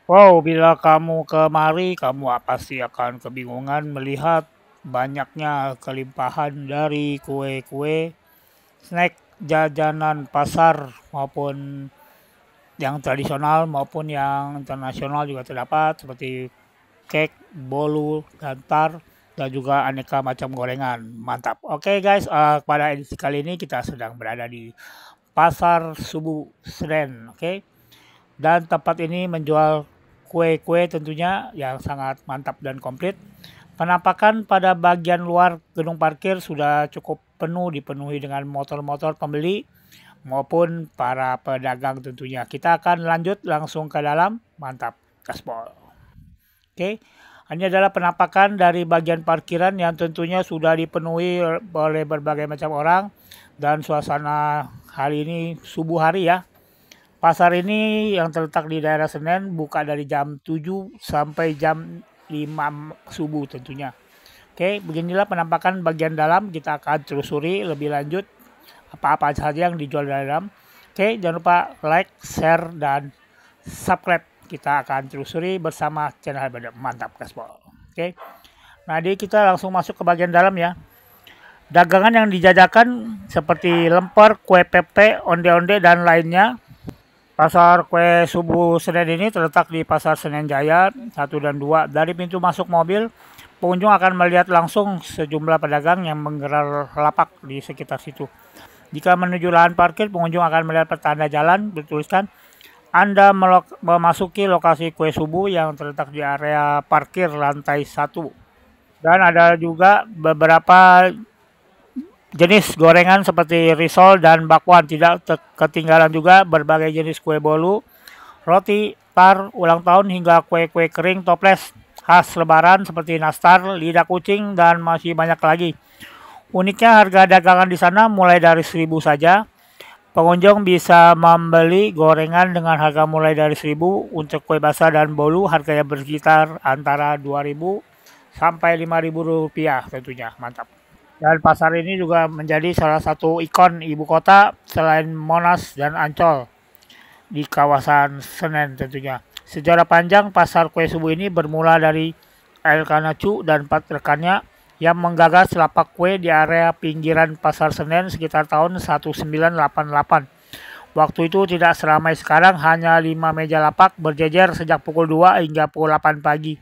Wow, bila kamu kemari, kamu pasti akan kebingungan melihat banyaknya kelimpahan dari kue-kue, snack, jajanan pasar maupun yang tradisional maupun yang internasional juga terdapat seperti cake, bolu, dantar, dan juga aneka macam gorengan. Mantap. Oke guys, pada edisi kali ini kita sedang berada di Pasar Subuh Senen. Oke. Dan tempat ini menjual kue-kue tentunya yang sangat mantap dan komplit. Penampakan pada bagian luar gedung parkir sudah cukup penuh, dipenuhi dengan motor-motor pembeli maupun para pedagang tentunya. Kita akan lanjut langsung ke dalam. Mantap, gaspol. Oke, ini adalah penampakan dari bagian parkiran yang tentunya sudah dipenuhi oleh berbagai macam orang. Dan suasana hari ini subuh hari ya. Pasar ini yang terletak di daerah Senen buka dari jam 7 sampai jam 5 subuh tentunya. Oke, beginilah penampakan bagian dalam. Kita akan telusuri lebih lanjut apa-apa saja yang dijual di dalam. Oke, jangan lupa like, share, dan subscribe. Kita akan telusuri bersama channel Mantap Gaspol. Oke, nah jadi kita langsung masuk ke bagian dalam ya. Dagangan yang dijajakan seperti lemper, kue pepe, onde-onde, dan lainnya. Pasar Kue Subuh Senen ini terletak di Pasar Senen Jaya 1 dan 2. Dari pintu masuk mobil, pengunjung akan melihat langsung sejumlah pedagang yang menggelar lapak di sekitar situ. Jika menuju lahan parkir, pengunjung akan melihat pertanda jalan bertuliskan Anda memasuki lokasi Kue Subuh yang terletak di area parkir lantai 1. Dan ada juga beberapa jenis gorengan seperti risol dan bakwan. Tidak ketinggalan juga berbagai jenis kue bolu, roti, tar, ulang tahun hingga kue-kue kering toples khas lebaran seperti nastar, lidah kucing, dan masih banyak lagi. Uniknya harga dagangan di sana mulai dari 1.000 saja. Pengunjung bisa membeli gorengan dengan harga mulai dari 1.000. Untuk kue basah dan bolu harganya berkisar antara 2.000 sampai 5.000 rupiah tentunya. Mantap. Dan pasar ini juga menjadi salah satu ikon ibu kota selain Monas dan Ancol di kawasan Senen tentunya. Sejarah panjang pasar kue subuh ini bermula dari Elkana Chu dan 4 rekannya yang menggagas lapak kue di area pinggiran pasar Senen sekitar tahun 1988. Waktu itu tidak seramai sekarang, hanya 5 meja lapak berjejer sejak pukul 2 hingga pukul 8 pagi.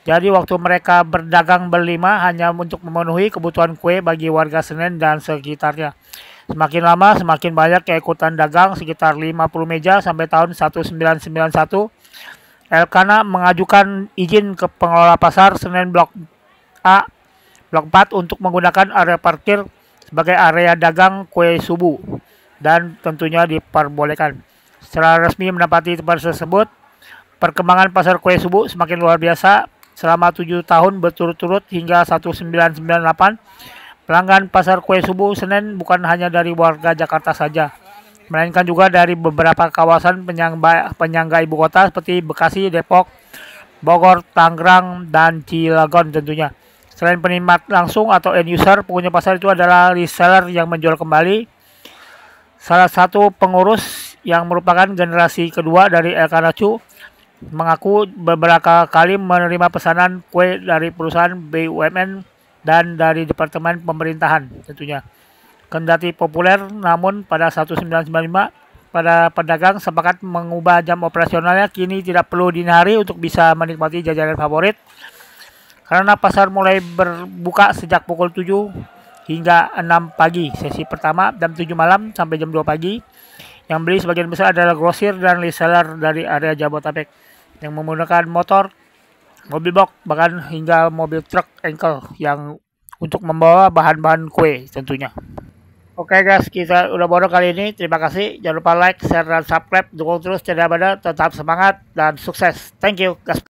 Jadi waktu mereka berdagang berlima hanya untuk memenuhi kebutuhan kue bagi warga Senen dan sekitarnya. Semakin lama semakin banyak keikutan dagang, sekitar 50 meja sampai tahun 1991. Elkana mengajukan izin ke pengelola pasar Senen Blok A, Blok 4 untuk menggunakan area parkir sebagai area dagang kue subuh dan tentunya diperbolehkan. Secara resmi menempati tempat tersebut, perkembangan pasar kue subuh semakin luar biasa. Selama 7 tahun berturut-turut hingga 1998, pelanggan pasar kue subuh Senen bukan hanya dari warga Jakarta saja, melainkan juga dari beberapa kawasan penyangga ibu kota seperti Bekasi, Depok, Bogor, Tangerang, dan Cilegon tentunya. Selain penikmat langsung atau end user, pengunjung pasar itu adalah reseller yang menjual kembali. Salah satu pengurus yang merupakan generasi kedua dari Elkana Chu mengaku beberapa kali menerima pesanan kue dari perusahaan BUMN dan dari departemen pemerintahan tentunya. Kendati populer, namun pada 1995 pada pedagang sepakat mengubah jam operasionalnya. Kini tidak perlu dini hari untuk bisa menikmati jajanan favorit, karena pasar mulai berbuka sejak pukul 7 hingga 6 pagi. Sesi pertama jam 7 malam sampai jam 2 pagi. Yang beli sebagian besar adalah grosir dan reseller dari area Jabodetabek yang menggunakan motor, mobil box, bahkan hingga mobil truk engkel yang untuk membawa bahan-bahan kue tentunya. Oke guys, kita udah bodoh kali ini. Terima kasih. Jangan lupa like, share, dan subscribe. Dukung terus channel Bada. Tetap semangat dan sukses. Thank you guys.